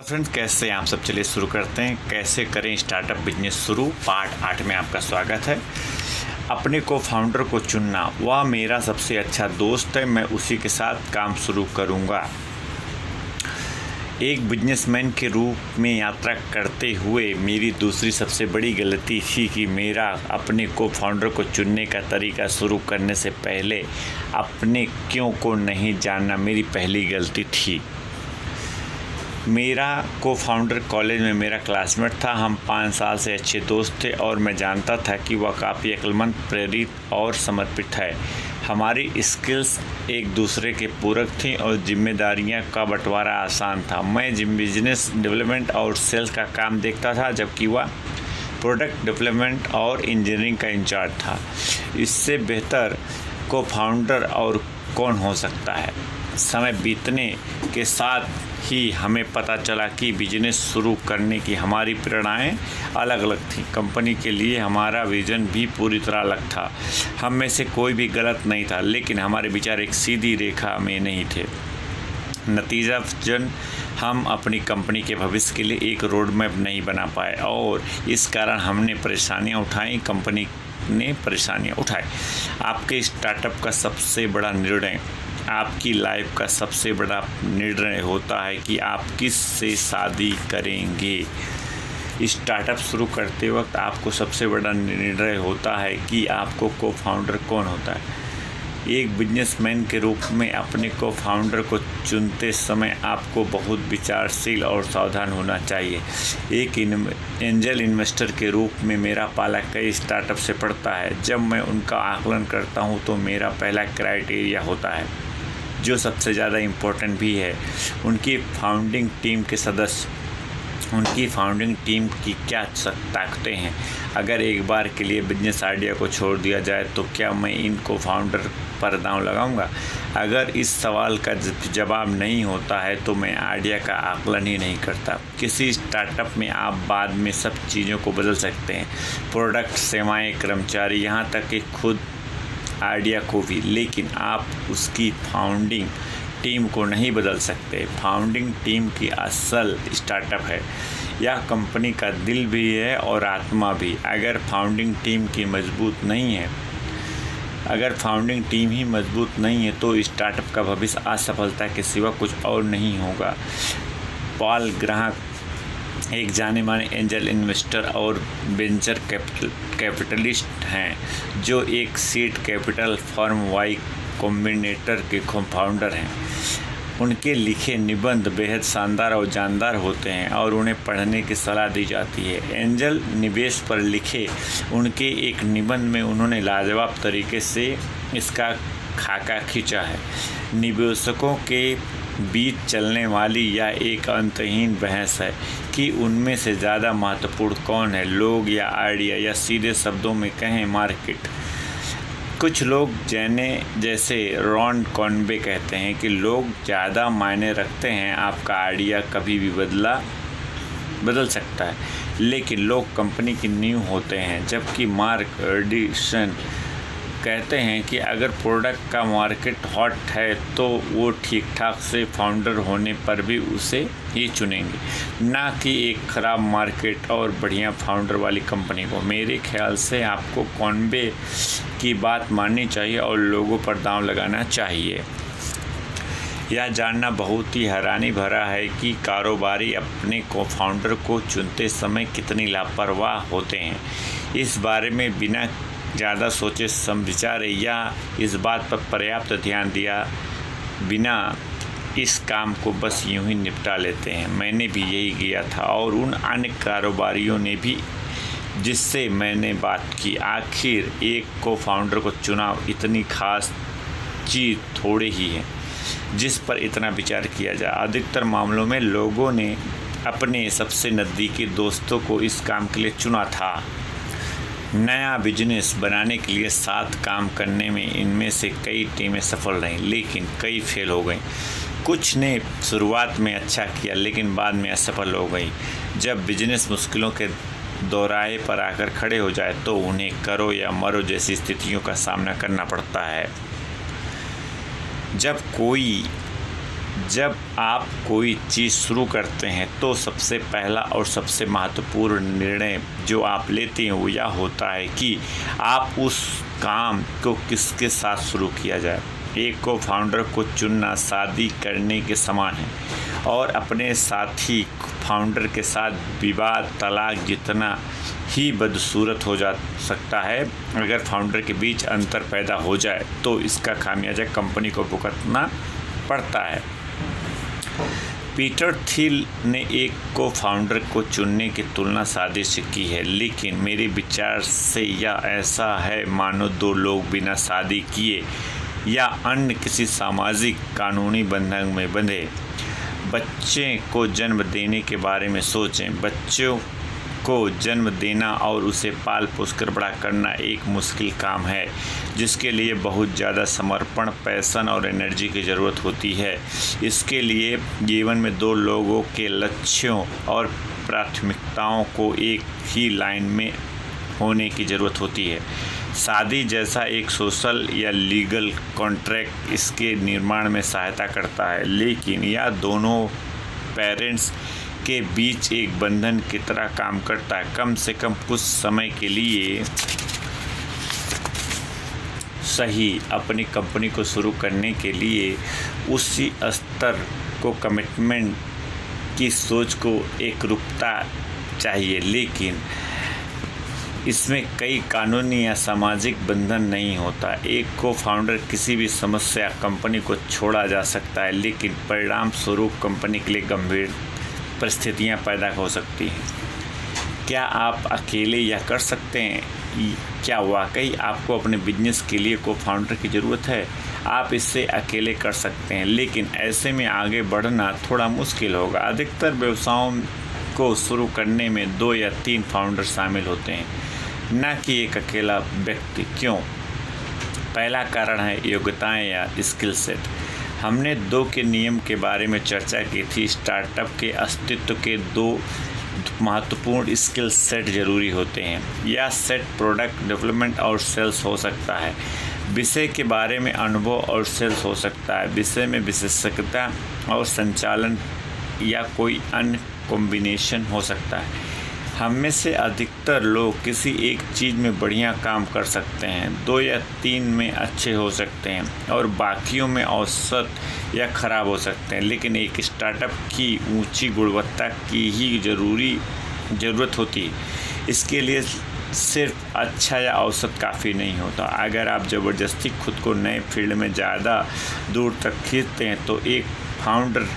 Friends, कैसे हैं आप सब। चलिए शुरू करते हैं। कैसे करें स्टार्टअप बिजनेस शुरू, पार्ट 8 में आपका स्वागत है। अपने को फाउंडर को चुनना, वह मेरा सबसे अच्छा दोस्त है, मैं उसी के साथ काम शुरू करूंगा। एक बिजनेसमैन के रूप में यात्रा करते हुए मेरी दूसरी सबसे बड़ी गलती थी कि मेरा अपने को फाउंडर को चुनने का तरीका शुरू करने से पहले अपने क्यों को नहीं जानना मेरी पहली गलती थी। मेरा को फाउंडर कॉलेज में मेरा क्लासमेट था। हम 5 साल से अच्छे दोस्त थे और मैं जानता था कि वह काफ़ी अक्लमंद, प्रेरित और समर्पित है। हमारी स्किल्स एक दूसरे के पूरक थी और जिम्मेदारियां का बंटवारा आसान था। मैं बिजनेस डेवलपमेंट और सेल्स का काम देखता था, जबकि वह प्रोडक्ट डेवलपमेंट और इंजीनियरिंग का इंचार्ज था। इससे बेहतर को फाउंडर और कौन हो सकता है। समय बीतने के साथ ही हमें पता चला कि बिजनेस शुरू करने की हमारी प्रेरणाएं अलग अलग थीं। कंपनी के लिए हमारा विज़न भी पूरी तरह अलग था। हम में से कोई भी गलत नहीं था, लेकिन हमारे विचार एक सीधी रेखा में नहीं थे। नतीजतन हम अपनी कंपनी के भविष्य के लिए एक रोड मैप नहीं बना पाए और इस कारण हमने परेशानियां उठाई, कंपनी ने परेशानियां उठाई। आपके स्टार्टअप का सबसे बड़ा निर्णय, आपकी लाइफ का सबसे बड़ा निर्णय होता है कि आप किस से शादी करेंगे। स्टार्टअप शुरू करते वक्त आपको सबसे बड़ा निर्णय होता है कि आपको को फाउंडर कौन होता है। एक बिजनेसमैन के रूप में अपने को फाउंडर को चुनते समय आपको बहुत विचारशील और सावधान होना चाहिए। एक एंजल इन्वेस्टर के रूप में मेरा पाला कई स्टार्टअप से पड़ता है। जब मैं उनका आकलन करता हूं तो मेरा पहला क्राइटेरिया होता है, जो सबसे ज़्यादा इम्पोर्टेंट भी है, उनकी फाउंडिंग टीम के सदस्य। उनकी फाउंडिंग टीम की क्या ताकतें हैं। अगर एक बार के लिए बिजनेस आइडिया को छोड़ दिया जाए तो क्या मैं इनको फाउंडर पर दांव लगाऊंगा? अगर इस सवाल का जवाब नहीं होता है तो मैं आइडिया का आकलन ही नहीं करता। किसी स्टार्टअप में आप बाद में सब चीज़ों को बदल सकते हैं, प्रोडक्ट, सेवाएं, कर्मचारी, यहाँ तक कि खुद आइडिया को भी, लेकिन आप उसकी फाउंडिंग टीम को नहीं बदल सकते। फाउंडिंग टीम की असल स्टार्टअप है। यह कंपनी का दिल भी है और आत्मा भी। अगर फाउंडिंग टीम ही मजबूत नहीं है तो स्टार्टअप का भविष्य असफलता के सिवा कुछ और नहीं होगा। पॉल ग्राहक एक जाने माने एंजल इन्वेस्टर और वेंचर कैपिटलिस्ट हैं, जो एक seed capital firm Y Combinator के फाउंडर हैं। उनके लिखे निबंध बेहद शानदार और जानदार होते हैं और उन्हें पढ़ने की सलाह दी जाती है। एंजल निवेश पर लिखे उनके एक निबंध में उन्होंने लाजवाब तरीके से इसका खाका खींचा है। निवेशकों के बीच चलने वाली यह एक अंतहीन बहस है कि उनमें से ज़्यादा महत्वपूर्ण कौन है, लोग या आइडिया, या सीधे शब्दों में कहें मार्केट। कुछ लोग जैसे रॉन कॉनबे कहते हैं कि लोग ज़्यादा मायने रखते हैं। आपका आइडिया कभी भी बदल सकता है, लेकिन लोग कंपनी की नींव होते हैं। जबकि मार्क एडिसन कहते हैं कि अगर प्रोडक्ट का मार्केट हॉट है तो वो ठीक ठाक से फाउंडर होने पर भी उसे ही चुनेंगे, ना कि एक ख़राब मार्केट और बढ़िया फाउंडर वाली कंपनी को। मेरे ख्याल से आपको कॉनबे की बात माननी चाहिए और लोगों पर दांव लगाना चाहिए। यह जानना बहुत ही हैरानी भरा है कि कारोबारी अपने को फाउंडर को चुनते समय कितनी लापरवाह होते हैं। इस बारे में बिना ज़्यादा सोचे विचारे या इस बात पर पर्याप्त ध्यान दिया बिना इस काम को बस यूं ही निपटा लेते हैं। मैंने भी यही किया था और उन अन्य कारोबारियों ने भी जिससे मैंने बात की। आखिर एक को फाउंडर को चुनाव इतनी खास चीज़ थोड़ी ही है जिस पर इतना विचार किया जाए। अधिकतर मामलों में लोगों ने अपने सबसे नज़दीकी दोस्तों को इस काम के लिए चुना था। नया बिजनेस बनाने के लिए साथ काम करने में इनमें से कई टीमें सफल रहीं, लेकिन कई फेल हो गईं। कुछ ने शुरुआत में अच्छा किया लेकिन बाद में असफल हो गई। जब बिजनेस मुश्किलों के दोराहे पर आकर खड़े हो जाए तो उन्हें करो या मरो जैसी स्थितियों का सामना करना पड़ता है। जब कोई जब आप कोई चीज़ शुरू करते हैं तो सबसे पहला और सबसे महत्वपूर्ण निर्णय जो आप लेते हैं वो यह होता है कि आप उस काम को किसके साथ शुरू किया जाए। एक को फाउंडर को चुनना शादी करने के समान है और अपने साथी फाउंडर के साथ विवाद तलाक जितना ही बदसूरत हो जा सकता है। अगर फाउंडर के बीच अंतर पैदा हो जाए तो इसका खामियाजा कंपनी को भुगतना पड़ता है। पीटर थिल ने एक को फाउंडर को चुनने की तुलना शादी से की है, लेकिन मेरे विचार से यह ऐसा है मानो दो लोग बिना शादी किए या अन्य किसी सामाजिक कानूनी बंधन में बंधे बच्चे को जन्म देने के बारे में सोचें। बच्चों को जन्म देना और उसे पाल पोस कर बड़ा करना एक मुश्किल काम है जिसके लिए बहुत ज़्यादा समर्पण, पैशन और एनर्जी की ज़रूरत होती है। इसके लिए जीवन में दो लोगों के लक्ष्यों और प्राथमिकताओं को एक ही लाइन में होने की ज़रूरत होती है। शादी जैसा एक सोशल या लीगल कॉन्ट्रैक्ट इसके निर्माण में सहायता करता है, लेकिन यह दोनों पेरेंट्स के बीच एक बंधन की तरह काम करता है। कम से कम कुछ समय के लिए सही अपनी कंपनी को शुरू करने के लिए उसी स्तर को कमिटमेंट की सोच को एकरूपता चाहिए, लेकिन इसमें कई कानूनी या सामाजिक बंधन नहीं होता। एक को फाउंडर किसी भी समस्या कंपनी को छोड़ा जा सकता है, लेकिन परिणाम स्वरूप कंपनी के लिए गंभीर परिस्थितियां पैदा हो सकती हैं। क्या आप अकेले यह कर सकते हैं? क्या वाकई आपको अपने बिजनेस के लिए को फाउंडर की ज़रूरत है? आप इसे अकेले कर सकते हैं, लेकिन ऐसे में आगे बढ़ना थोड़ा मुश्किल होगा। अधिकतर व्यवसायों को शुरू करने में 2 या 3 फाउंडर शामिल होते हैं, न कि एक अकेला व्यक्ति। क्यों? पहला कारण है योग्यताएं या स्किल सेट। हमने 2 के नियम के बारे में चर्चा की थी। स्टार्टअप के अस्तित्व के 2 महत्वपूर्ण स्किल सेट जरूरी होते हैं। यह सेट प्रोडक्ट डेवलपमेंट और सेल्स हो सकता है, विषय के बारे में अनुभव और सेल्स हो सकता है, विषय में विशेषज्ञता और संचालन, या कोई अन्य कॉम्बिनेशन हो सकता है। हम में से अधिकतर लोग किसी एक चीज़ में बढ़िया काम कर सकते हैं, 2 या 3 में अच्छे हो सकते हैं और बाकियों में औसत या ख़राब हो सकते हैं। लेकिन एक स्टार्टअप की ऊंची गुणवत्ता की ही ज़रूरत होती है। इसके लिए सिर्फ अच्छा या औसत काफ़ी नहीं होता। अगर आप ज़बरदस्ती खुद को नए फील्ड में ज़्यादा दूर तक खींचते हैं तो एक फाउंडर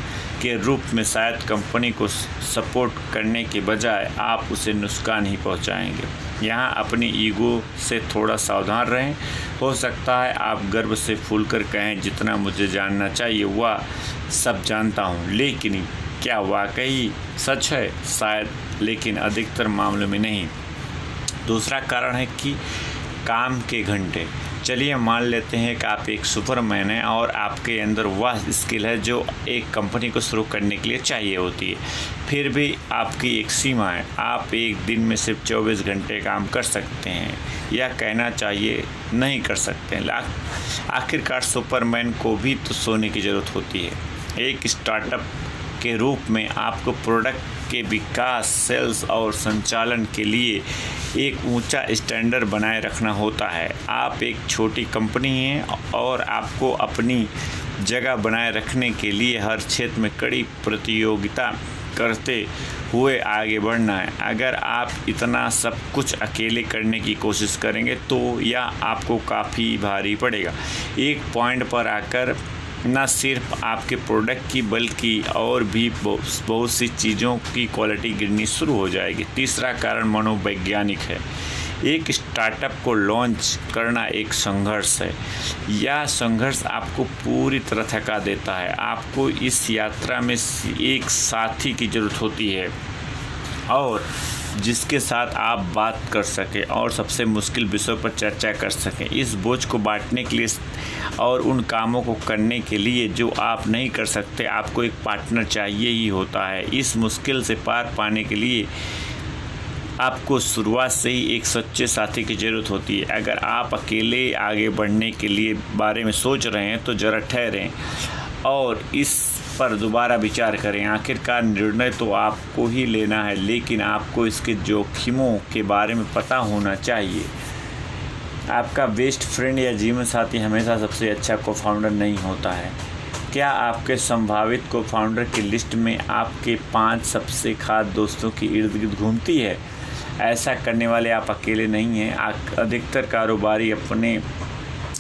के रूप में शायद कंपनी को सपोर्ट करने के बजाय आप उसे नुकसान ही पहुंचाएंगे। यहाँ अपनी ईगो से थोड़ा सावधान रहें। हो सकता है आप गर्व से फूलकर कहें, जितना मुझे जानना चाहिए वह सब जानता हूँ। लेकिन क्या वाकई सच है? शायद, लेकिन अधिकतर मामलों में नहीं। दूसरा कारण है कि काम के घंटे। चलिए मान लेते हैं कि आप एक सुपरमैन हैं और आपके अंदर वह स्किल है जो एक कंपनी को शुरू करने के लिए चाहिए होती है। फिर भी आपकी एक सीमा है। आप एक दिन में सिर्फ 24 घंटे काम कर सकते हैं, या कहना चाहिए नहीं कर सकते हैं। आखिरकार सुपरमैन को भी तो सोने की ज़रूरत होती है। एक स्टार्टअप के रूप में आपको प्रोडक्ट के विकास, सेल्स और संचालन के लिए एक ऊंचा स्टैंडर्ड बनाए रखना होता है। आप एक छोटी कंपनी हैं और आपको अपनी जगह बनाए रखने के लिए हर क्षेत्र में कड़ी प्रतियोगिता करते हुए आगे बढ़ना है। अगर आप इतना सब कुछ अकेले करने की कोशिश करेंगे तो यह आपको काफ़ी भारी पड़ेगा। एक पॉइंट पर आकर न सिर्फ आपके प्रोडक्ट की बल्कि और भी बहुत सी चीज़ों की क्वालिटी गिरनी शुरू हो जाएगी। तीसरा कारण मनोवैज्ञानिक है। एक स्टार्टअप को लॉन्च करना एक संघर्ष है। यह संघर्ष आपको पूरी तरह थका देता है। आपको इस यात्रा में एक साथी की ज़रूरत होती है और जिसके साथ आप बात कर सकें और सबसे मुश्किल विषयों पर चर्चा कर सकें। इस बोझ को बांटने के लिए और उन कामों को करने के लिए जो आप नहीं कर सकते, आपको एक पार्टनर चाहिए ही होता है। इस मुश्किल से पार पाने के लिए आपको शुरुआत से ही एक सच्चे साथी की ज़रूरत होती है। अगर आप अकेले आगे बढ़ने के लिए बारे में सोच रहे हैं तो ज़रा ठहरें और इस पर दोबारा विचार करें। आखिरकार निर्णय तो आपको ही लेना है, लेकिन आपको इसके जोखिमों के बारे में पता होना चाहिए। आपका बेस्ट फ्रेंड या जीवन साथी हमेशा सबसे अच्छा को-फाउंडर नहीं होता है। क्या आपके संभावित को-फाउंडर की लिस्ट में आपके 5 सबसे खास दोस्तों की इर्द-गिर्द घूमती है? ऐसा करने वाले आप अकेले नहीं हैं। अधिकतर कारोबारी अपने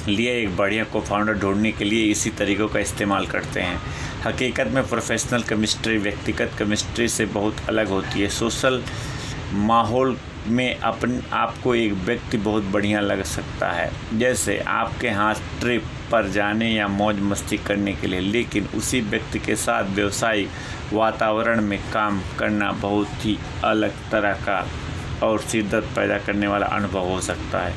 लिए एक बढ़िया को-फाउंडर ढूंढने के लिए इसी तरीक़ों का इस्तेमाल करते हैं। हकीकत में प्रोफेशनल केमिस्ट्री व्यक्तिगत केमिस्ट्री से बहुत अलग होती है। सोशल माहौल में आपको एक व्यक्ति बहुत बढ़िया लग सकता है, जैसे आपके हाथ ट्रिप पर जाने या मौज मस्ती करने के लिए, लेकिन उसी व्यक्ति के साथ व्यावसायिक वातावरण में काम करना बहुत ही अलग तरह का और सिरदर्द पैदा करने वाला अनुभव हो सकता है।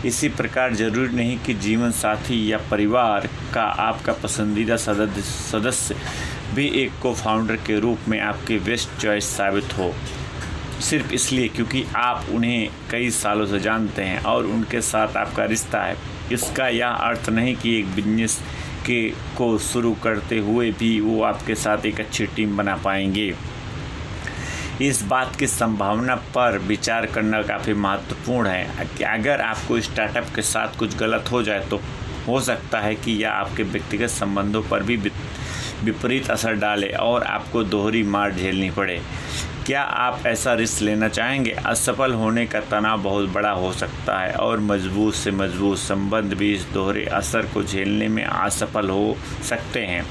इसी प्रकार ज़रूरी नहीं कि जीवन साथी या परिवार का आपका पसंदीदा सदस्य भी एक को-फाउंडर के रूप में आपकी बेस्ट चॉइस साबित हो, सिर्फ इसलिए क्योंकि आप उन्हें कई सालों से जानते हैं और उनके साथ आपका रिश्ता है। इसका यह अर्थ नहीं कि एक बिजनेस को शुरू करते हुए भी वो आपके साथ एक अच्छी टीम बना पाएंगे। इस बात की संभावना पर विचार करना काफ़ी महत्वपूर्ण है कि अगर आपको स्टार्टअप के साथ कुछ गलत हो जाए तो हो सकता है कि यह आपके व्यक्तिगत संबंधों पर भी विपरीत असर डाले और आपको दोहरी मार झेलनी पड़े। क्या आप ऐसा रिस्क लेना चाहेंगे? असफल होने का तनाव बहुत बड़ा हो सकता है और मजबूत से मजबूत संबंध भी इस दोहरे असर को झेलने में असफल हो सकते हैं।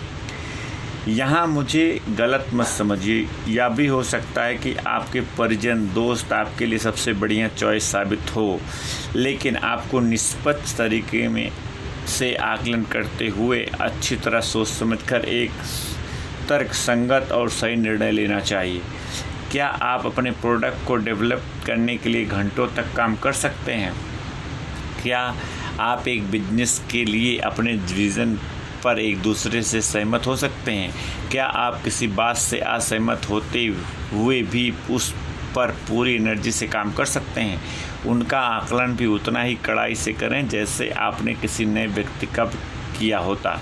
यहाँ मुझे गलत मत समझिए, यह भी हो सकता है कि आपके परिजन दोस्त आपके लिए सबसे बढ़िया चॉइस साबित हो, लेकिन आपको निष्पक्ष तरीके में से आकलन करते हुए अच्छी तरह सोच समझकर एक तर्कसंगत और सही निर्णय लेना चाहिए। क्या आप अपने प्रोडक्ट को डेवलप करने के लिए घंटों तक काम कर सकते हैं? क्या आप एक बिजनेस के लिए अपने विज़न पर एक दूसरे से सहमत हो सकते हैं? क्या आप किसी बात से असहमत होते हुए भी उस पर पूरी एनर्जी से काम कर सकते हैं? उनका आकलन भी उतना ही कड़ाई से करें जैसे आपने किसी नए व्यक्ति का किया होता।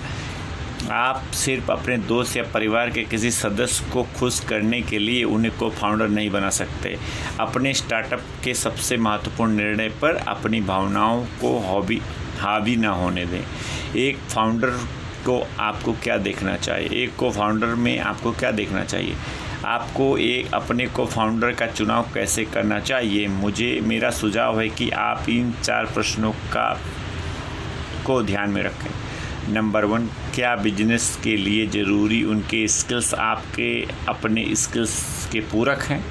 आप सिर्फ अपने दोस्त या परिवार के किसी सदस्य को खुश करने के लिए उन्हें को-फाउंडर नहीं बना सकते। अपने स्टार्टअप के सबसे महत्वपूर्ण निर्णय पर अपनी भावनाओं को हावी ना होने दें। एक फाउंडर को आपको क्या देखना चाहिए? एक को-फाउंडर में आपको क्या देखना चाहिए? आपको अपने को-फाउंडर का चुनाव कैसे करना चाहिए? मेरा सुझाव है कि आप इन 4 प्रश्नों को ध्यान में रखें। नंबर 1, क्या बिजनेस के लिए ज़रूरी उनके स्किल्स आपके अपने स्किल्स के पूरक हैं?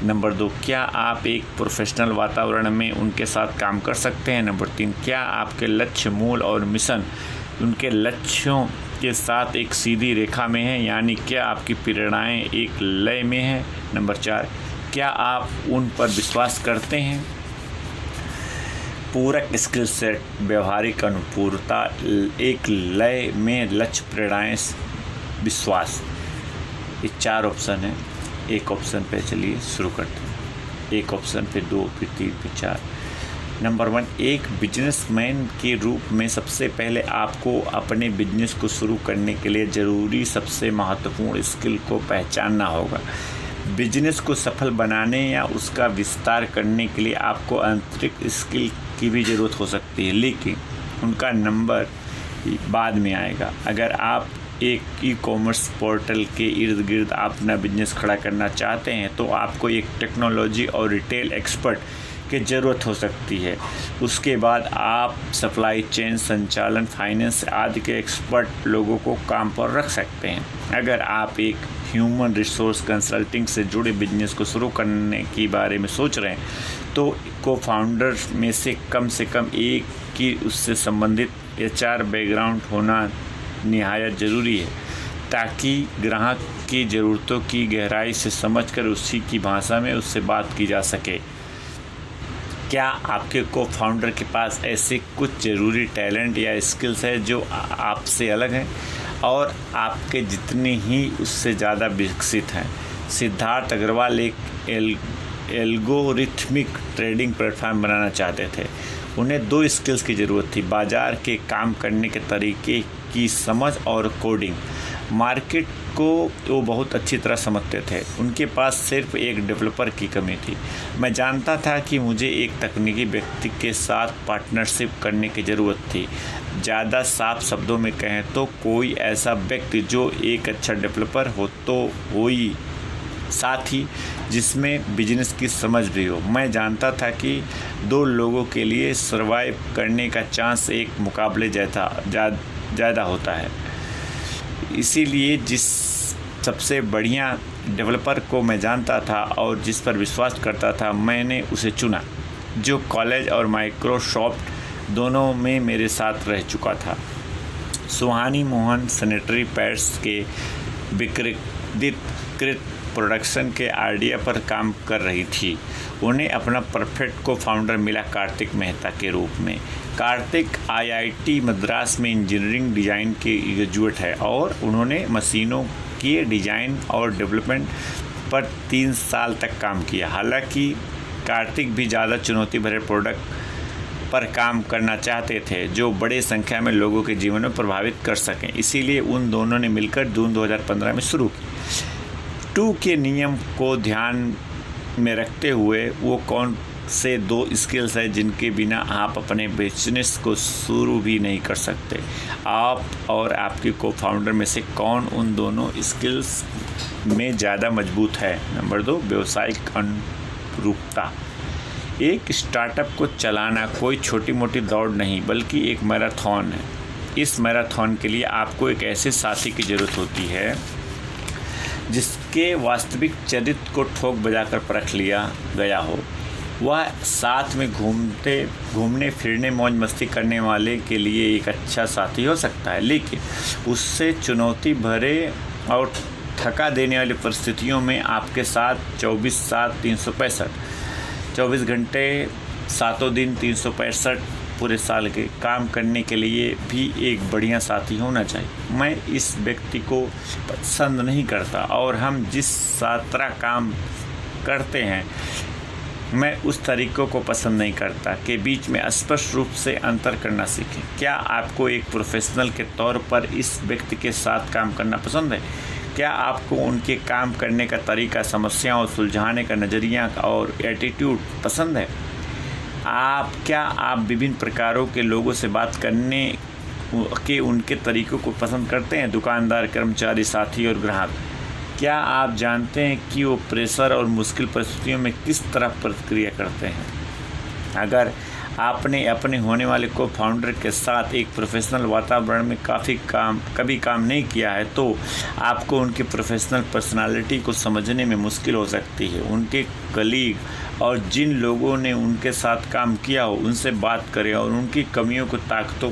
नंबर 2, क्या आप एक प्रोफेशनल वातावरण में उनके साथ काम कर सकते हैं? नंबर 3, क्या आपके लक्ष्य, मूल और मिशन उनके लक्ष्यों के साथ एक सीधी रेखा में हैं, यानी क्या आपकी प्रेरणाएं एक लय में हैं? नंबर 4, क्या आप उन पर विश्वास करते हैं? पूरक स्किल सेट, व्यवहारिक अनुपूरता, एक लय में लक्ष्य, प्रेरणाएं, विश्वास, ये 4 ऑप्शन हैं। एक ऑप्शन पे चलिए शुरू करते हैं। एक ऑप्शन पे 2, फिर 3, फिर 4। नंबर 1, एक बिजनेसमैन के रूप में सबसे पहले आपको अपने बिजनेस को शुरू करने के लिए ज़रूरी सबसे महत्वपूर्ण स्किल को पहचानना होगा। बिजनेस को सफल बनाने या उसका विस्तार करने के लिए आपको आंतरिक स्किल की भी ज़रूरत हो सकती है, लेकिन उनका नंबर बाद में आएगा। अगर आप एक ई-कॉमर्स पोर्टल के इर्द गिर्द अपना बिजनेस खड़ा करना चाहते हैं तो आपको एक टेक्नोलॉजी और रिटेल एक्सपर्ट की ज़रूरत हो सकती है। उसके बाद आप सप्लाई चेन, संचालन, फाइनेंस आदि के एक्सपर्ट लोगों को काम पर रख सकते हैं। अगर आप एक ह्यूमन रिसोर्स कंसल्टिंग से जुड़े बिजनेस को शुरू करने के बारे में सोच रहे हैं तो को-फाउंडर में से कम एक की उससे संबंधित HR बैकग्राउंड होना निहायत ज़रूरी है, ताकि ग्राहक की ज़रूरतों की गहराई से समझकर उसी की भाषा में उससे बात की जा सके। क्या आपके को-फाउंडर के पास ऐसे कुछ ज़रूरी टैलेंट या स्किल्स है जो आपसे अलग हैं और आपके जितने ही उससे ज़्यादा विकसित हैं? सिद्धार्थ अग्रवाल एक एल्गोरिथमिक ट्रेडिंग प्लेटफॉर्म बनाना चाहते थे। उन्हें 2 स्किल्स की ज़रूरत थी, बाज़ार के काम करने के तरीके की समझ और कोडिंग। मार्केट को वो बहुत अच्छी तरह समझते थे। उनके पास सिर्फ एक डेवलपर की कमी थी। मैं जानता था कि मुझे एक तकनीकी व्यक्ति के साथ पार्टनरशिप करने की ज़रूरत थी। ज़्यादा साफ शब्दों में कहें तो कोई ऐसा व्यक्ति जो एक अच्छा डेवलपर हो तो हो ही, साथ ही जिसमें बिजनेस की समझ भी हो। मैं जानता था कि दो लोगों के लिए सर्वाइव करने का चांस एक मुकाबले ज़्यादा होता है। इसीलिए जिस सबसे बढ़िया डेवलपर को मैं जानता था और जिस पर विश्वास करता था, मैंने उसे चुना, जो कॉलेज और माइक्रोसॉफ्ट दोनों में मेरे साथ रह चुका था। सुहानी मोहन सैनिटरी पैड्स के विकेंद्रीकृत प्रोडक्शन के आइडिया पर काम कर रही थी। उन्हें अपना परफेक्ट को फाउंडर मिला कार्तिक मेहता के रूप में। कार्तिक IIT मद्रास में इंजीनियरिंग डिज़ाइन के ग्रेजुएट है और उन्होंने मशीनों के डिज़ाइन और डेवलपमेंट पर 3 साल तक काम किया। हालांकि कार्तिक भी ज़्यादा चुनौती भरे प्रोडक्ट पर काम करना चाहते थे जो बड़े संख्या में लोगों के जीवन में प्रभावित कर सकें। इसीलिए उन दोनों ने मिलकर जून 2015 में शुरू की। 2 के नियम को ध्यान में रखते हुए वो कौन से 2 स्किल्स हैं जिनके बिना आप अपने बिजनेस को शुरू भी नहीं कर सकते। आप और आपके को फाउंडर में से कौन उन दोनों स्किल्स में ज़्यादा मजबूत है। नंबर 2, व्यावसायिक अनुरूपता। एक स्टार्टअप को चलाना कोई छोटी मोटी दौड़ नहीं बल्कि एक मैराथन है। इस मैराथन के लिए आपको एक ऐसे साथी की ज़रूरत होती है जिसके वास्तविक चरित्र को ठोक बजाकर परख लिया गया हो। वह साथ में घूमने फिरने मौज मस्ती करने वाले के लिए एक अच्छा साथी हो सकता है, लेकिन उससे चुनौती भरे और थका देने वाली परिस्थितियों में आपके साथ 24 घंटे 7 दिन 365 पूरे साल के काम करने के लिए भी एक बढ़िया साथी होना चाहिए। मैं इस व्यक्ति को पसंद नहीं करता और हम जिस तरह काम करते हैं मैं उस तरीक़ों को पसंद नहीं करता के बीच में स्पष्ट रूप से अंतर करना सीखें। क्या आपको एक प्रोफेशनल के तौर पर इस व्यक्ति के साथ काम करना पसंद है? क्या आपको उनके काम करने का तरीका, समस्याओं को सुलझाने का नज़रिया और एटीट्यूड पसंद है? क्या आप विभिन्न प्रकारों के लोगों से बात करने के उनके तरीक़ों को पसंद करते हैं? दुकानदार, कर्मचारी, साथी और ग्राहक। क्या आप जानते हैं कि वो प्रेशर और मुश्किल परिस्थितियों में किस तरह प्रतिक्रिया करते हैं? अगर आपने अपने होने वाले को फाउंडर के साथ एक प्रोफेशनल वातावरण में कभी काम नहीं किया है तो आपको उनकी प्रोफेशनल पर्सनालिटी को समझने में मुश्किल हो सकती है। उनके कलीग और जिन लोगों ने उनके साथ काम किया हो उनसे बात करें और उनकी कमियों को, ताकतों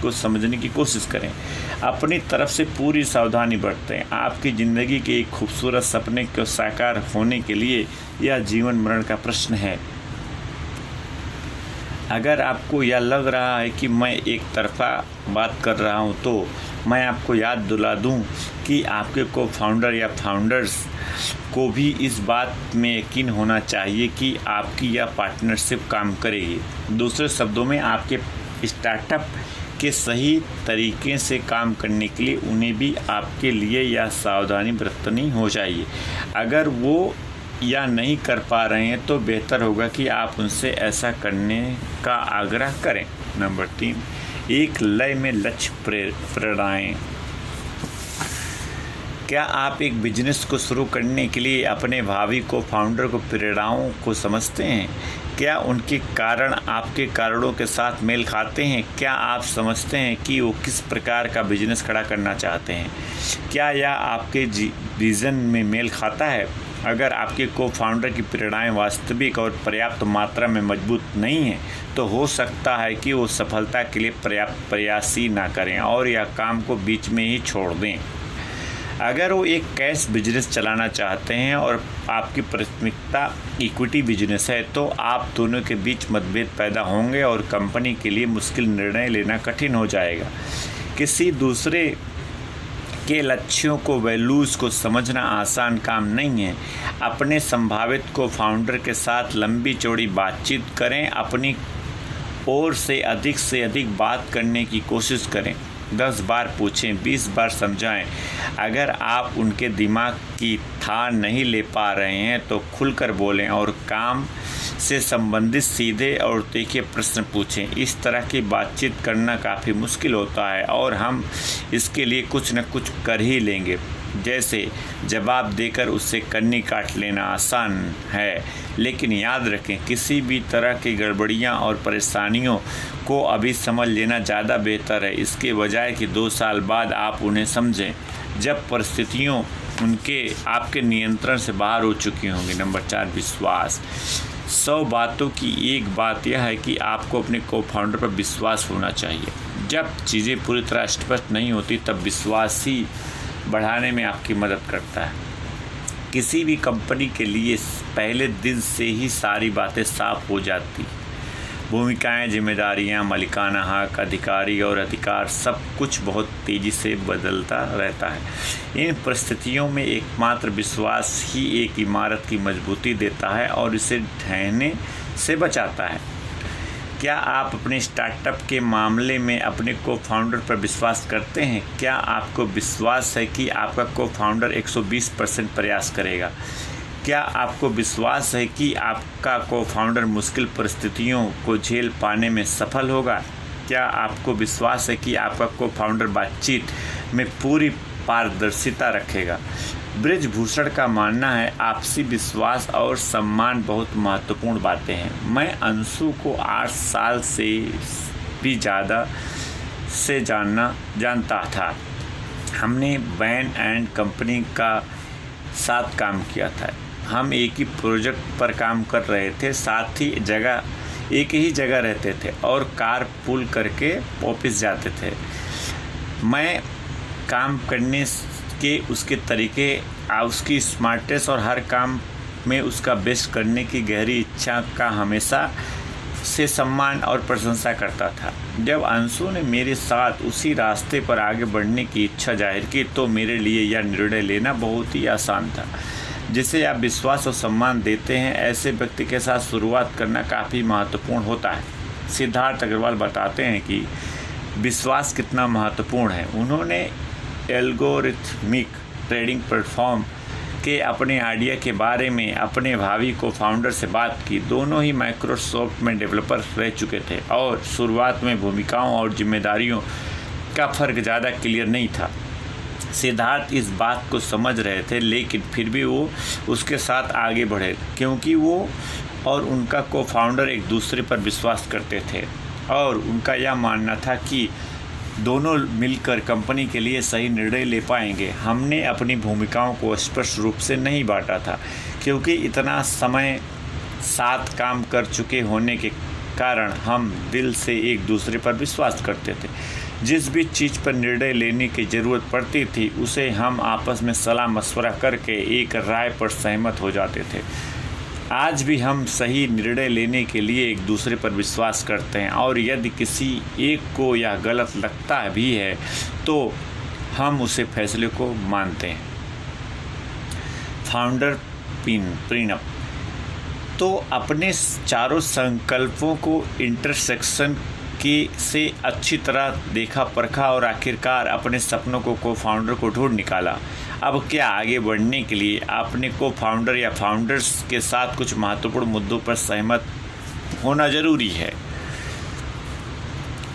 को समझने की कोशिश करें। अपनी तरफ से पूरी सावधानी बरतें। आपकी ज़िंदगी के एक खूबसूरत सपने को साकार होने के लिए यह जीवन मरण का प्रश्न है। अगर आपको यह लग रहा है कि मैं एक तरफा बात कर रहा हूं, तो मैं आपको याद दिला दूं कि आपके को फाउंडर या फाउंडर्स को भी इस बात में यकीन होना चाहिए कि आपकी यह पार्टनरशिप काम करेगी। दूसरे शब्दों में, आपके स्टार्टअप के सही तरीके से काम करने के लिए उन्हें भी आपके लिए यह सावधानी बरतनी हो चाहिए। अगर वो या नहीं कर पा रहे हैं तो बेहतर होगा कि आप उनसे ऐसा करने का आग्रह करें। नंबर 3, एक लय में लक्ष्य प्रेरणाएं। क्या आप एक बिजनेस को शुरू करने के लिए अपने भावी को फाउंडर को प्रेरणाओं को समझते हैं? क्या उनके कारण आपके कारणों के साथ मेल खाते हैं? क्या आप समझते हैं कि वो किस प्रकार का बिजनेस खड़ा करना चाहते हैं? क्या यह आपके विज़न में मेल खाता है? अगर आपके को फाउंडर की प्रेरणाएं वास्तविक और पर्याप्त मात्रा में मजबूत नहीं हैं तो हो सकता है कि वो सफलता के लिए पर्याप्त प्रयास ही ना करें और यह काम को बीच में ही छोड़ दें। अगर वो एक कैश बिजनेस चलाना चाहते हैं और आपकी प्राथमिकता इक्विटी बिजनेस है तो आप दोनों के बीच मतभेद पैदा होंगे और कंपनी के लिए मुश्किल निर्णय लेना कठिन हो जाएगा। किसी दूसरे के लक्ष्यों को, वैल्यूज़ को समझना आसान काम नहीं है। अपने संभावित को फाउंडर के साथ लंबी चौड़ी बातचीत करें, अपनी ओर से अधिक बात करने की कोशिश करें 10 बार पूछें, 20 बार समझाएं। अगर आप उनके दिमाग की थाह नहीं ले पा रहे हैं तो खुलकर बोलें और काम से संबंधित सीधे और तीखे प्रश्न पूछें। इस तरह की बातचीत करना काफ़ी मुश्किल होता है और हम इसके लिए कुछ न कुछ कर ही लेंगे। जैसे जवाब देकर उससे कन्नी काट लेना आसान है, लेकिन याद रखें किसी भी तरह की गड़बड़ियां और परेशानियों को अभी समझ लेना ज़्यादा बेहतर है, इसके बजाय कि 2 साल बाद आप उन्हें समझें, जब परिस्थितियों उनके आपके नियंत्रण से बाहर हो चुकी होंगी। नंबर 4, विश्वास। 100 बातों की एक बात यह है कि आपको अपने को फाउंडर पर विश्वास होना चाहिए। जब चीज़ें पूरी तरह स्पष्ट नहीं होती तब विश्वास ही बढ़ाने में आपकी मदद करता है। किसी भी कंपनी के लिए पहले दिन से ही सारी बातें साफ हो जाती, भूमिकाएं, जिम्मेदारियां, मालिकाना हक, अधिकारी और अधिकार, सब कुछ बहुत तेज़ी से बदलता रहता है। इन परिस्थितियों में एकमात्र विश्वास ही एक इमारत की मजबूती देता है और इसे ढहने से बचाता है। क्या आप अपने स्टार्टअप के मामले में अपने को फाउंडर पर विश्वास करते हैं? क्या आपको विश्वास है कि आपका को फाउंडर 120% प्रयास करेगा? क्या आपको विश्वास है कि आपका को फाउंडर मुश्किल परिस्थितियों को झेल पाने में सफल होगा? क्या आपको विश्वास है कि आपका को फाउंडर बातचीत में पूरी पारदर्शिता रखेगा? ब्रिजभूषण का मानना है आपसी विश्वास और सम्मान बहुत महत्वपूर्ण बातें हैं। मैं अंशु को 8 साल से भी ज़्यादा से जानता था। हमने बैन एंड कंपनी का साथ काम किया था। हम एक ही प्रोजेक्ट पर काम कर रहे थे, साथ ही एक ही जगह रहते थे और कार पूल करके ऑफिस जाते थे। मैं काम करने के उसके तरीके, उसकी स्मार्टनेस और हर काम में उसका बेस्ट करने की गहरी इच्छा का हमेशा से सम्मान और प्रशंसा करता था। जब अंशु ने मेरे साथ उसी रास्ते पर आगे बढ़ने की इच्छा जाहिर की तो मेरे लिए यह निर्णय लेना बहुत ही आसान था। जिसे आप विश्वास और सम्मान देते हैं, ऐसे व्यक्ति के साथ शुरुआत करना काफ़ी महत्वपूर्ण होता है। सिद्धार्थ अग्रवाल बताते हैं कि विश्वास कितना महत्वपूर्ण है। उन्होंने एल्गोरिथमिक ट्रेडिंग प्लेटफॉर्म के अपने आइडिया के बारे में अपने भावी को फाउंडर से बात की। दोनों ही माइक्रोसॉफ्ट में डेवलपर रह चुके थे और शुरुआत में भूमिकाओं और जिम्मेदारियों का फ़र्क ज़्यादा क्लियर नहीं था। सिद्धार्थ इस बात को समझ रहे थे, लेकिन फिर भी वो उसके साथ आगे बढ़े क्योंकि वो और उनका को फाउंडर एक दूसरे पर विश्वास करते थे और उनका यह मानना था कि दोनों मिलकर कंपनी के लिए सही निर्णय ले पाएंगे। हमने अपनी भूमिकाओं को स्पष्ट रूप से नहीं बांटा था क्योंकि इतना समय साथ काम कर चुके होने के कारण हम दिल से एक दूसरे पर विश्वास करते थे। जिस भी चीज़ पर निर्णय लेने की ज़रूरत पड़ती थी उसे हम आपस में सलाह मशवरा करके एक राय पर सहमत हो जाते थे। आज भी हम सही निर्णय लेने के लिए एक दूसरे पर विश्वास करते हैं और यदि किसी एक को यह गलत लगता भी है तो हम उसे फैसले को मानते हैं। Founder prenup. तो अपने चारों संकल्पों को इंटरसेक्शन से अच्छी तरह देखा परखा और आखिरकार अपने सपनों को फाउंडर को ढूंढ निकाला। अब क्या आगे बढ़ने के लिए आपने को फाउंडर या फाउंडर्स के साथ कुछ महत्वपूर्ण मुद्दों पर सहमत होना ज़रूरी है।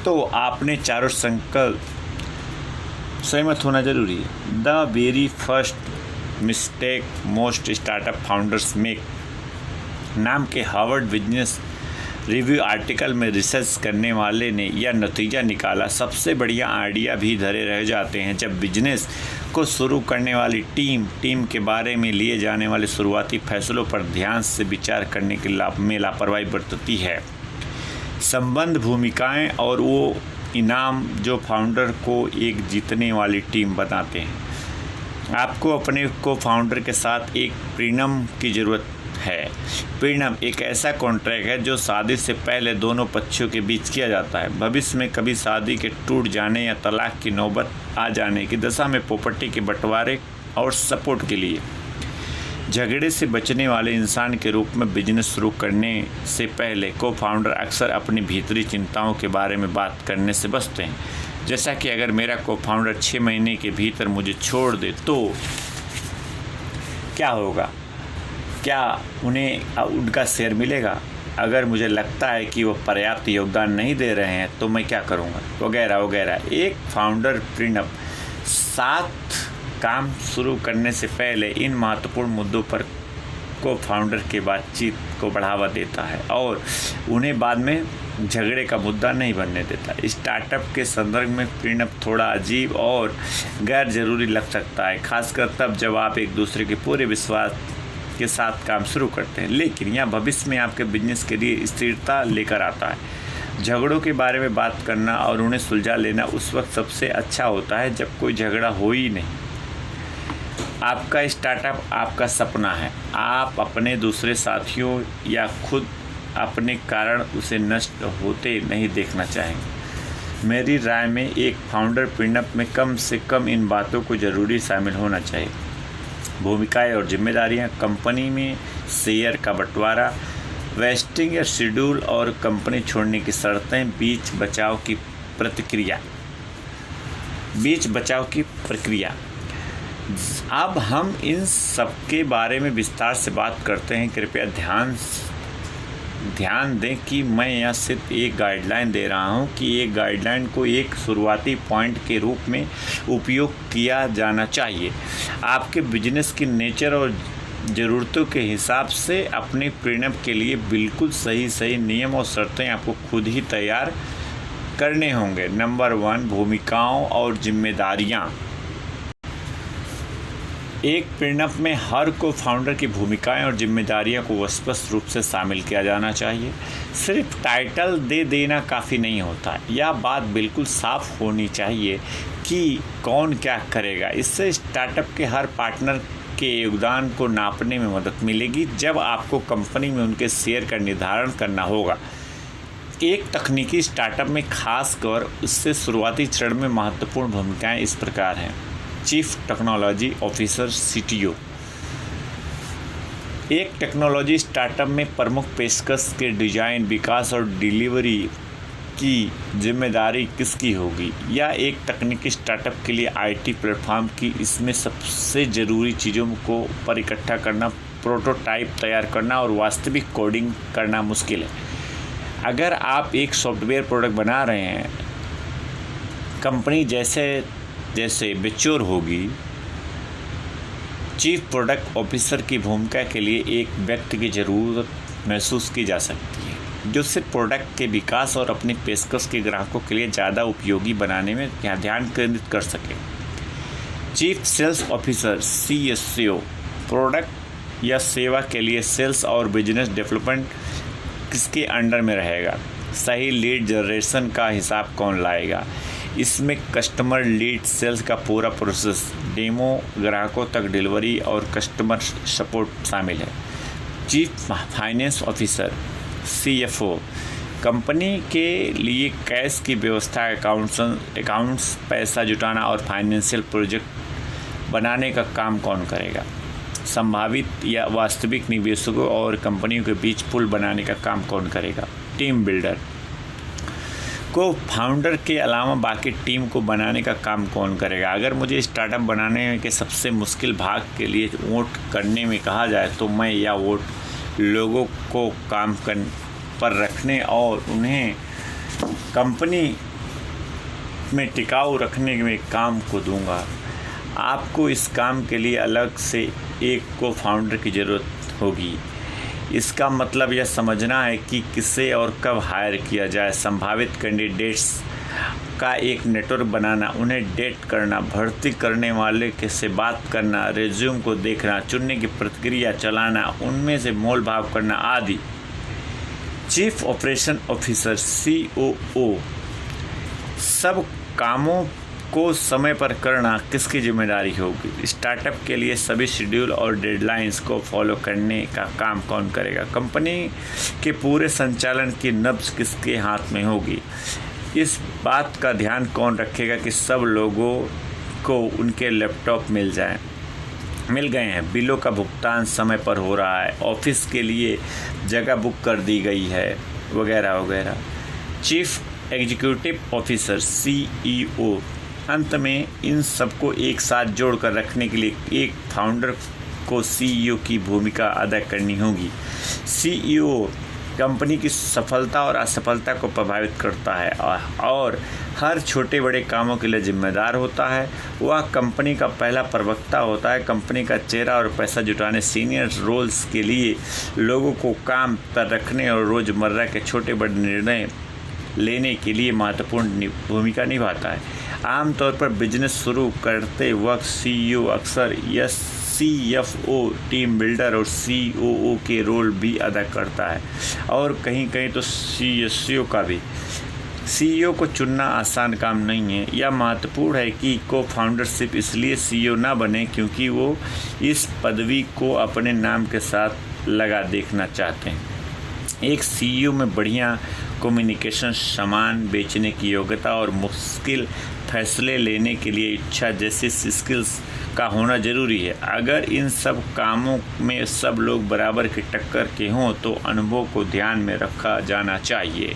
तो आपने चारों संकल्प सहमत होना ज़रूरी है। The very first mistake most startup founders make नाम के हार्वर्ड बिजनेस रिव्यू आर्टिकल में रिसर्च करने वाले ने यह नतीजा निकाला, सबसे बढ़िया आइडिया भी धरे रह जाते हैं जब बिजनेस को शुरू करने वाली टीम के बारे में लिए जाने वाले शुरुआती फैसलों पर ध्यान से विचार करने के में लापरवाही बरतती है। संबंध, भूमिकाएं और वो इनाम जो फाउंडर को एक जीतने वाली टीम बनाते हैं। आपको अपने को फाउंडर के साथ एक प्रीनम की ज़रूरत है। प्रीनम एक ऐसा कॉन्ट्रैक्ट है जो शादी से पहले दोनों पक्षों के बीच किया जाता है। भविष्य में कभी शादी के टूट जाने या तलाक की नौबत आ जाने की दशा में प्रॉपर्टी के बंटवारे और सपोर्ट के लिए झगड़े से बचने वाले इंसान के रूप में बिजनेस शुरू करने से पहले को फाउंडर अक्सर अपनी भीतरी चिंताओं के बारे में बात करने से बचते हैं। जैसा कि अगर मेरा को फाउंडर 6 महीने के भीतर मुझे छोड़ दे तो क्या होगा? क्या उन्हें उनका शेयर मिलेगा? अगर मुझे लगता है कि वो पर्याप्त योगदान नहीं दे रहे हैं तो मैं क्या करूँगा? वगैरह वगैरह। एक फाउंडर प्रीनप साथ काम शुरू करने से पहले इन महत्वपूर्ण मुद्दों पर को फाउंडर के बातचीत को बढ़ावा देता है और उन्हें बाद में झगड़े का मुद्दा नहीं बनने देता। स्टार्टअप के संदर्भ में प्रीनप थोड़ा अजीब और गैर ज़रूरी लग सकता है, खासकर तब जब आप एक दूसरे के पूरे विश्वास के साथ काम शुरू करते हैं, लेकिन यह भविष्य में आपके बिजनेस के लिए स्थिरता लेकर आता है। झगड़ों के बारे में बात करना और उन्हें सुलझा लेना उस वक्त सबसे अच्छा होता है जब कोई झगड़ा हो ही नहीं। आपका स्टार्टअप आपका सपना है। आप अपने दूसरे साथियों या खुद अपने कारण उसे नष्ट होते नहीं देखना चाहेंगे। मेरी राय में एक फाउंडर प्रीनप में कम से कम इन बातों को ज़रूरी शामिल होना चाहिए: भूमिकाएं और जिम्मेदारियां, कंपनी में शेयर का बंटवारा, वेस्टिंग या शेड्यूल और कंपनी छोड़ने की शर्तें, बीच बचाव की प्रक्रिया। अब हम इन सब के बारे में विस्तार से बात करते हैं। कृपया ध्यान दें कि मैं यह सिर्फ एक गाइडलाइन दे रहा हूं कि एक गाइडलाइन को एक शुरुआती पॉइंट के रूप में उपयोग किया जाना चाहिए। आपके बिजनेस की नेचर और ज़रूरतों के हिसाब से अपने प्रीनप के लिए बिल्कुल सही नियम और शर्तें आपको खुद ही तैयार करने होंगे। नंबर 1, भूमिकाओं और जिम्मेदारियां। एक प्रीनप में हर को फाउंडर की भूमिकाएं और जिम्मेदारियों को स्पष्ट रूप से शामिल किया जाना चाहिए। सिर्फ टाइटल दे देना काफ़ी नहीं होता। यह बात बिल्कुल साफ होनी चाहिए कि कौन क्या करेगा। इससे स्टार्टअप के हर पार्टनर के योगदान को नापने में मदद मिलेगी जब आपको कंपनी में उनके शेयर का निर्धारण करना होगा। एक तकनीकी स्टार्टअप में खासकर उससे शुरुआती चरण में महत्वपूर्ण भूमिकाएं इस प्रकार हैं: चीफ टेक्नोलॉजी ऑफिसर CTO। एक टेक्नोलॉजी स्टार्टअप में प्रमुख पेशकश के डिज़ाइन, विकास और डिलीवरी की जिम्मेदारी किसकी होगी? या एक तकनीकी स्टार्टअप के लिए IT प्लेटफॉर्म की इसमें सबसे ज़रूरी चीज़ों को पर इकट्ठा करना, प्रोटोटाइप तैयार करना और वास्तविक कोडिंग करना मुश्किल है। अगर आप एक सॉफ्टवेयर प्रोडक्ट बना रहे हैं, कंपनी जैसे मैच्योर होगी, चीफ प्रोडक्ट ऑफिसर की भूमिका के लिए एक व्यक्ति की ज़रूरत महसूस की जा सकती है जो सिर्फ प्रोडक्ट के विकास और अपनी पेशकश के ग्राहकों के लिए ज़्यादा उपयोगी बनाने में ध्यान केंद्रित कर सके। Chief sales officer CSO product या सेवा के लिए सेल्स और बिजनेस डेवलपमेंट किसके अंडर में रहेगा? सही लीड जनरेशन का हिसाब कौन लाएगा? इसमें कस्टमर लीड सेल्स का पूरा प्रोसेस, डेमो, ग्राहकों तक डिलीवरी और कस्टमर सपोर्ट शामिल है। Chief finance officer CFO company के लिए कैश की व्यवस्था, अकाउंट्स, पैसा जुटाना और फाइनेंशियल प्रोजेक्ट बनाने का काम कौन करेगा? संभावित या वास्तविक निवेशकों और कंपनियों के बीच पुल बनाने का काम कौन करेगा? टीम बिल्डर को फाउंडर के अलावा बाकी टीम को बनाने का काम कौन करेगा? अगर मुझे स्टार्टअप बनाने के सबसे मुश्किल भाग के लिए वोट करने में कहा जाए तो मैं यह वोट लोगों को काम पर रखने और उन्हें कंपनी में टिकाऊ रखने में काम को दूंगा। आपको इस काम के लिए अलग से एक को फाउंडर की ज़रूरत होगी। इसका मतलब यह समझना है कि किसे और कब हायर किया जाए, संभावित कैंडिडेट्स का एक नेटवर्क बनाना, उन्हें डेट करना, भर्ती करने वाले के से बात करना, रिज्यूम को देखना, चुनने की प्रक्रिया चलाना, उनमें से मोल भाव करना आदि। चीफ ऑपरेशन ऑफिसर COO सब कामों को समय पर करना किसकी जिम्मेदारी होगी? स्टार्टअप के लिए सभी शेड्यूल और डेडलाइंस को फॉलो करने का काम कौन करेगा? कंपनी के पूरे संचालन की नब्ज किसके हाथ में होगी? इस बात का ध्यान कौन रखेगा कि सब लोगों को उनके लैपटॉप मिल गए हैं, बिलों का भुगतान समय पर हो रहा है, ऑफिस के लिए जगह बुक कर दी गई है, वगैरह वगैरह। Chief executive officer CEO। अंत में इन सबको एक साथ जोड़कर रखने के लिए एक फाउंडर को CEO की भूमिका अदा करनी होगी। CEO कंपनी की सफलता और असफलता को प्रभावित करता है और हर छोटे बड़े कामों के लिए जिम्मेदार होता है। वह कंपनी का पहला प्रवक्ता होता है, कंपनी का चेहरा और पैसा जुटाने, सीनियर रोल्स के लिए लोगों को काम पर रखने और रोज़मर्रा के छोटे बड़े निर्णय लेने के लिए महत्वपूर्ण भूमिका निभाता है। आमतौर पर बिजनेस शुरू करते वक्त CEO अक्सर CFO, टीम बिल्डर और COO के रोल भी अदा करता है और कहीं कहीं तो CSO का भी। CEO को चुनना आसान काम नहीं है। यह महत्वपूर्ण है कि को फाउंडरशिप इसलिए CEO ना बने क्योंकि वो इस पदवी को अपने नाम के साथ लगा देखना चाहते हैं। एक CEO में बढ़िया कम्युनिकेशन, सामान बेचने की योग्यता और मुश्किल फैसले लेने के लिए इच्छा जैसी स्किल्स का होना ज़रूरी है। अगर इन सब कामों में सब लोग बराबर की टक्कर के हों तो अनुभव को ध्यान में रखा जाना चाहिए।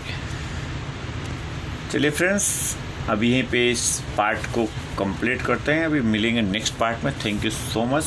चलिए फ्रेंड्स, अभी यहीं पे इस पार्ट को कंप्लीट करते हैं। अभी मिलेंगे नेक्स्ट पार्ट में। Thank you so much.